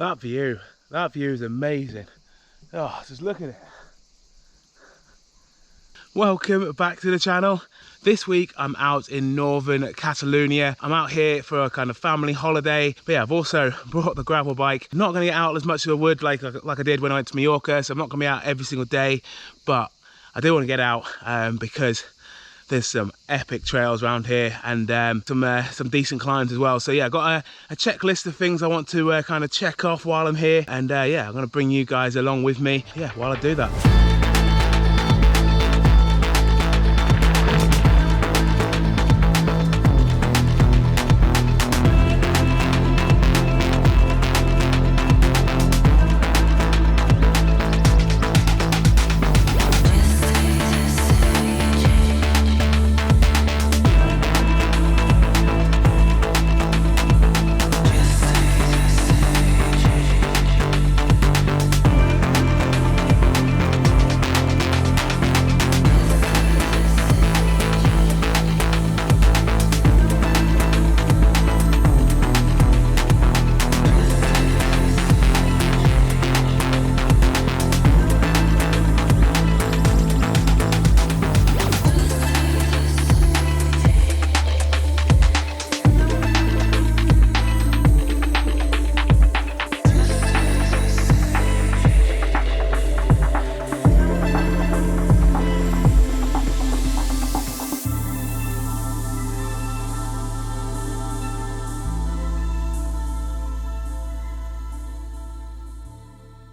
That view is amazing. Oh, just look at it. Welcome back to the channel. This week I'm out in northern Catalonia. I'm out here for a kind of family holiday, but yeah, I've also brought the gravel bike. I'm not going to get out as much as I would like I did when I went to Mallorca, so I'm not going to be out every single day, but I do want to get out because there's some epic trails around here and some decent climbs as well. So yeah, I've got a checklist of things I want to kind of check off while I'm here, and yeah, I'm going to bring you guys along with me, yeah, while I do that.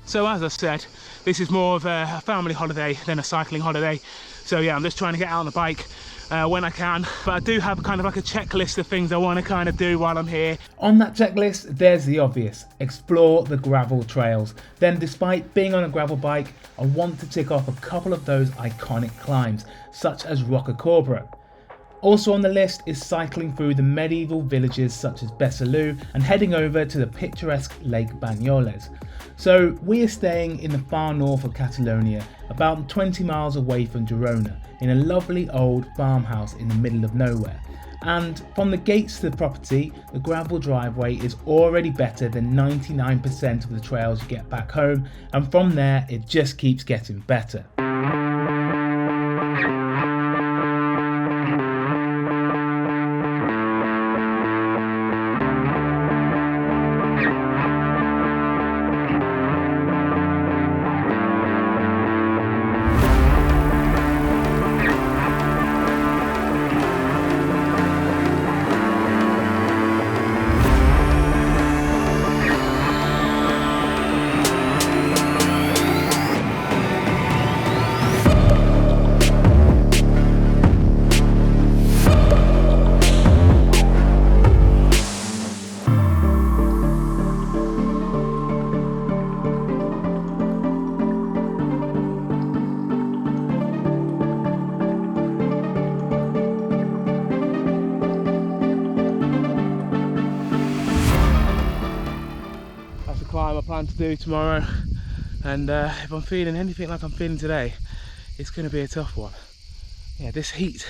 So as I said, this is more of a family holiday than a cycling holiday. So yeah, I'm just trying to get out on the bike when I can. But I do have kind of like a checklist of things I want to kind of do while I'm here. On that checklist, there's the obvious. Explore the gravel trails. Then despite being on a gravel bike, I want to tick off a couple of those iconic climbs, such as Costa Brava. Also on the list is cycling through the medieval villages such as Besalú and heading over to the picturesque Lake Banyoles. So we are staying in the far north of Catalonia, about 20 miles away from Girona, in a lovely old farmhouse in the middle of nowhere. And from the gates to the property, the gravel driveway is already better than 99% of the trails you get back home, and from there it just keeps getting better. Climb I plan to do tomorrow, and if I'm feeling anything like I'm feeling today, it's going to be a tough one. Yeah, this heat,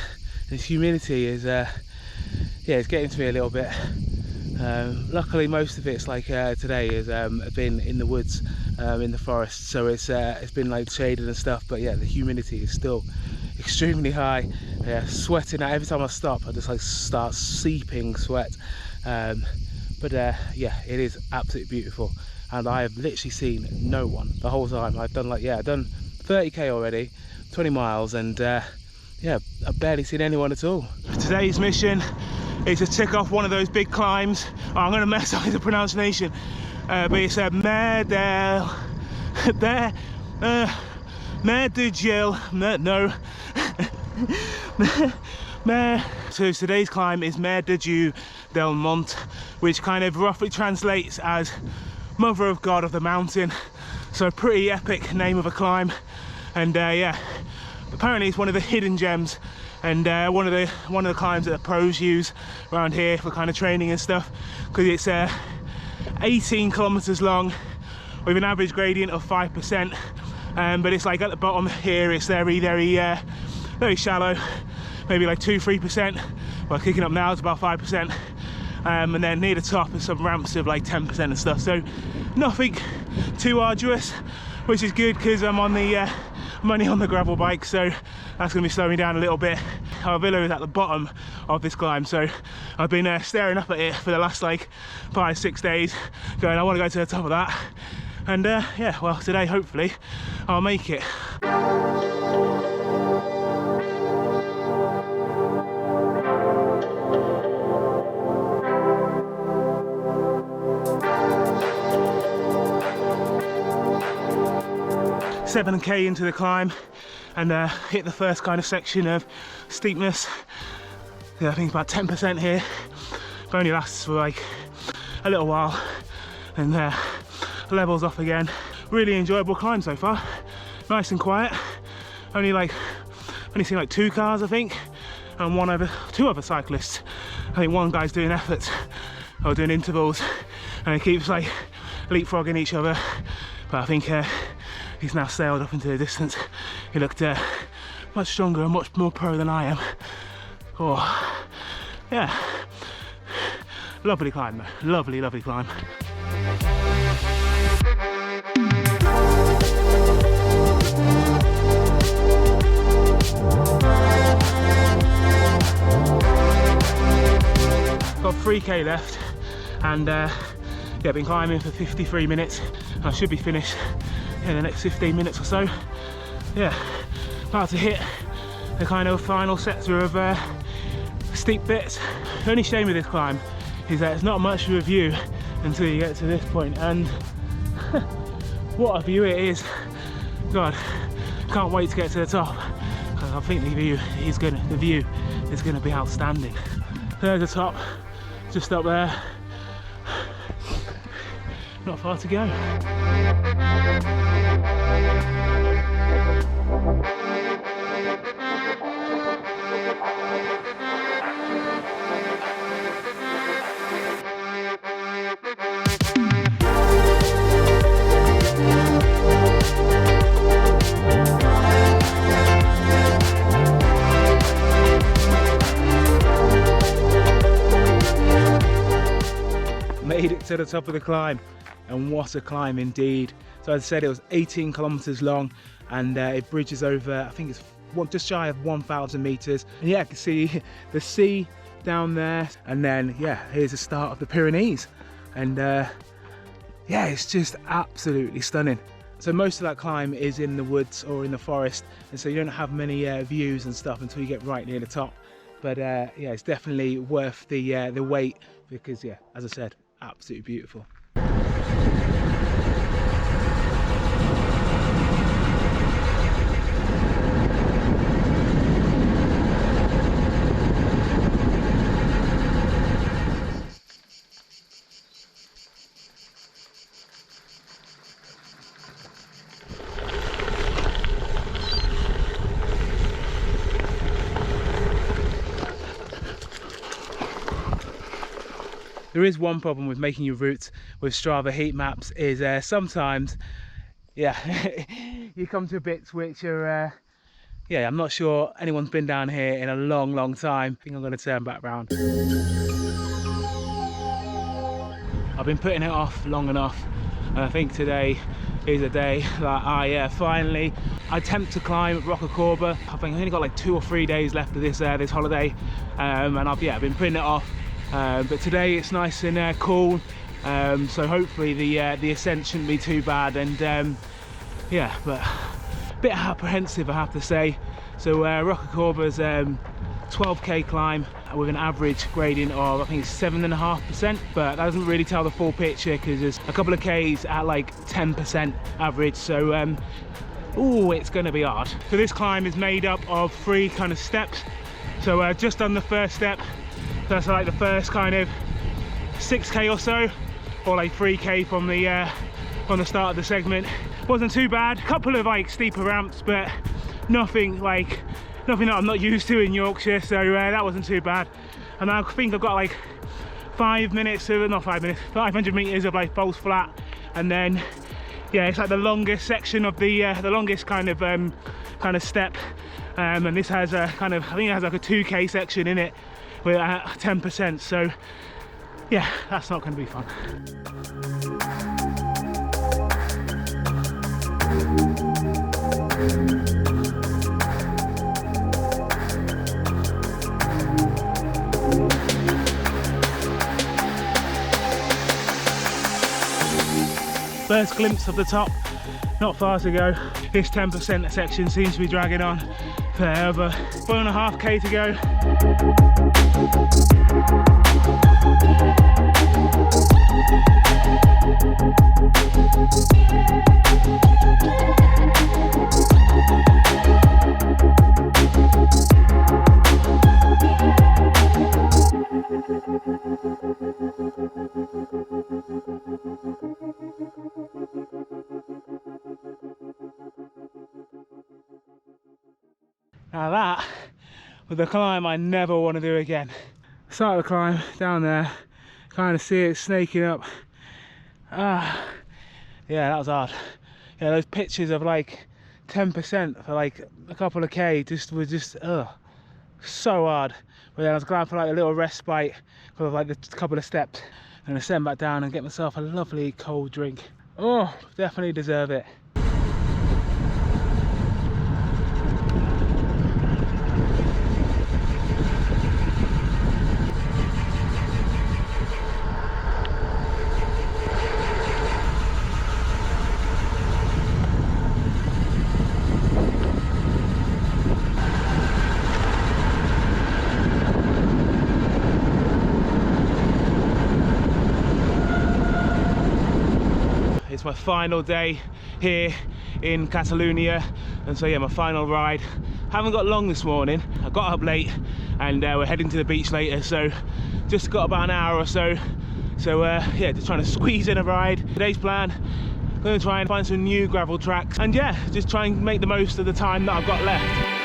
this humidity is yeah, it's getting to me a little bit. Luckily most of it's like today has been in the woods, in the forest, so it's been like shaded and stuff, but yeah, the humidity is still extremely high. Yeah, sweating out every time I stop. I just like start seeping sweat. But yeah, it is absolutely beautiful, and I have literally seen no one the whole time. I've done like, yeah, I've done 30k already, 20 miles, and yeah, I've barely seen anyone at all. Today's mission is to tick off one of those big climbs. Oh, I'm going to mess up with the pronunciation, but it's a Mer de Gil, no. So today's climb is Mer de Dieu del Mont, which kind of roughly translates as Mother of God of the Mountain. So a pretty epic name of a climb, and yeah, apparently it's one of the hidden gems, and one of the climbs that the pros use around here for kind of training and stuff, because it's 18 kilometers long with an average gradient of 5%, but it's like at the bottom here it's very shallow, maybe like 2-3%. Well, kicking up now it's about 5%, and then near the top are some ramps of like 10% and stuff, so nothing too arduous, which is good because I'm only on the gravel bike, so that's going to be slowing me down a little bit. Our villa is at the bottom of this climb, so I've been staring up at it for the last like 5-6 days, going I want to go to the top of that, and yeah, well, today hopefully I'll make it. 7k into the climb, and hit the first kind of section of steepness. Yeah, I think it's about 10% here. It only lasts for like a little while, and levels off again. Really enjoyable climb so far. Nice and quiet. Only seen like 2 cars, I think, and 2 other cyclists. I think one guy's doing efforts or doing intervals, and he keeps like leapfrogging each other. But I think he's now sailed up into the distance. He looked much stronger and much more pro than I am. Oh, yeah. Lovely climb though. Lovely, lovely climb. Got 3k left, and yeah, been climbing for 53 minutes. I should be finished in the next 15 minutes or so. Yeah, about to hit the kind of final sector of steep bits. The only shame with this climb is that it's not much of a view until you get to this point, and what a view it is. God, can't wait to get to the top. I think the view is gonna be outstanding. There's the top, just up there. Not far to go. Made it to the top of the climb, and what a climb indeed. So as I said, it was 18 kilometers long, and it bridges over, I think it's just shy of 1,000 meters. And yeah, I can see the sea down there, and then yeah, here's the start of the Pyrenees, and yeah, it's just absolutely stunning. So most of that climb is in the woods or in the forest, and so you don't have many views and stuff until you get right near the top. But yeah, it's definitely worth the wait, because yeah, as I said, absolutely beautiful. There is one problem with making your routes with Strava heat maps, is sometimes, yeah, you come to bits which are, yeah, I'm not sure anyone's been down here in a long, long time. I think I'm going to turn back round. I've been putting it off long enough, and I think today is a day that I finally attempt to climb Rocca Corba. I think I've only got like 2 or 3 days left of this holiday, and I've been putting it off. But today it's nice and cool, so hopefully the ascent shouldn't be too bad, and yeah, but a bit apprehensive, I have to say. So Rocca Corba's 12k climb with an average grading of, I think it's 7.5%, but that doesn't really tell the full picture because there's a couple of k's at like 10% average, so oh, it's going to be hard. So this climb is made up of 3 kind of steps. So just on the first step, that's like the first kind of 6k or so, or like 3k from the start of the segment. Wasn't too bad. A couple of like steeper ramps, but nothing that I'm not used to in Yorkshire, so that wasn't too bad. And I think I've got like 500 meters of like false flat, and then yeah, it's like the longest section of the longest kind of step, and this has a kind of, I think it has like a 2k section in it with 10%, so yeah, that's not going to be fun. First glimpse of the top, not far to go. This 10% section seems to be dragging on forever. 4.5k to go. Now that was the climb I never want to do again. Start the climb down there, kind of see it snaking up. Yeah, that was hard. Yeah, those pitches of like 10% for like a couple of K were just so hard. But then I was glad for like a little respite for like the couple of steps and ascend back down and get myself a lovely cold drink. Oh, definitely deserve it. It's my final day here in Catalonia, and so yeah, my final ride. Haven't got long this morning. I got up late and we're heading to the beach later, so just got about an hour or so. So yeah, just trying to squeeze in a ride. Today's plan, I'm going to try and find some new gravel tracks, and yeah, just try and make the most of the time that I've got left.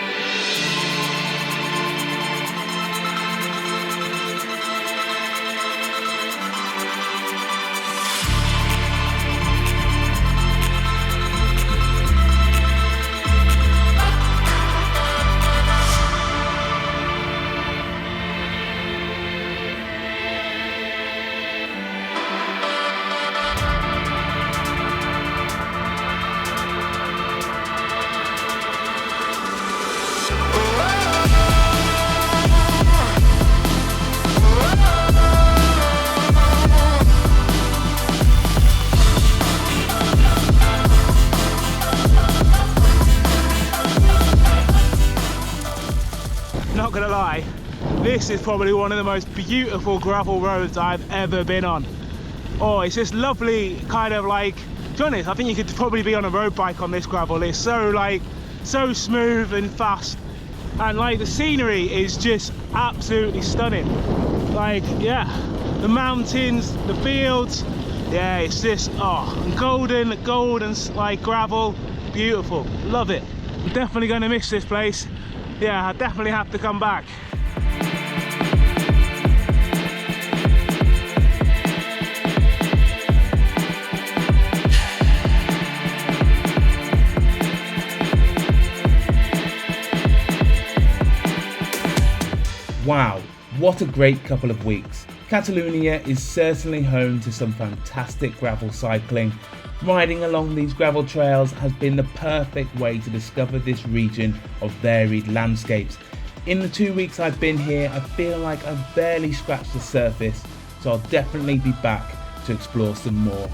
Not gonna lie, this is probably one of the most beautiful gravel roads I've ever been on. Oh, it's just lovely, kind of like, to be honest, I think you could probably be on a road bike on this gravel. It's so like, so smooth and fast, and like the scenery is just absolutely stunning. Like, yeah, the mountains, the fields, yeah, it's just, oh, golden like gravel, beautiful, love it. I'm definitely gonna miss this place. Yeah, I definitely have to come back. Wow, what a great couple of weeks. Catalonia is certainly home to some fantastic gravel cycling. Riding along these gravel trails has been the perfect way to discover this region of varied landscapes. In the 2 weeks I've been here, I feel like I've barely scratched the surface, so I'll definitely be back to explore some more.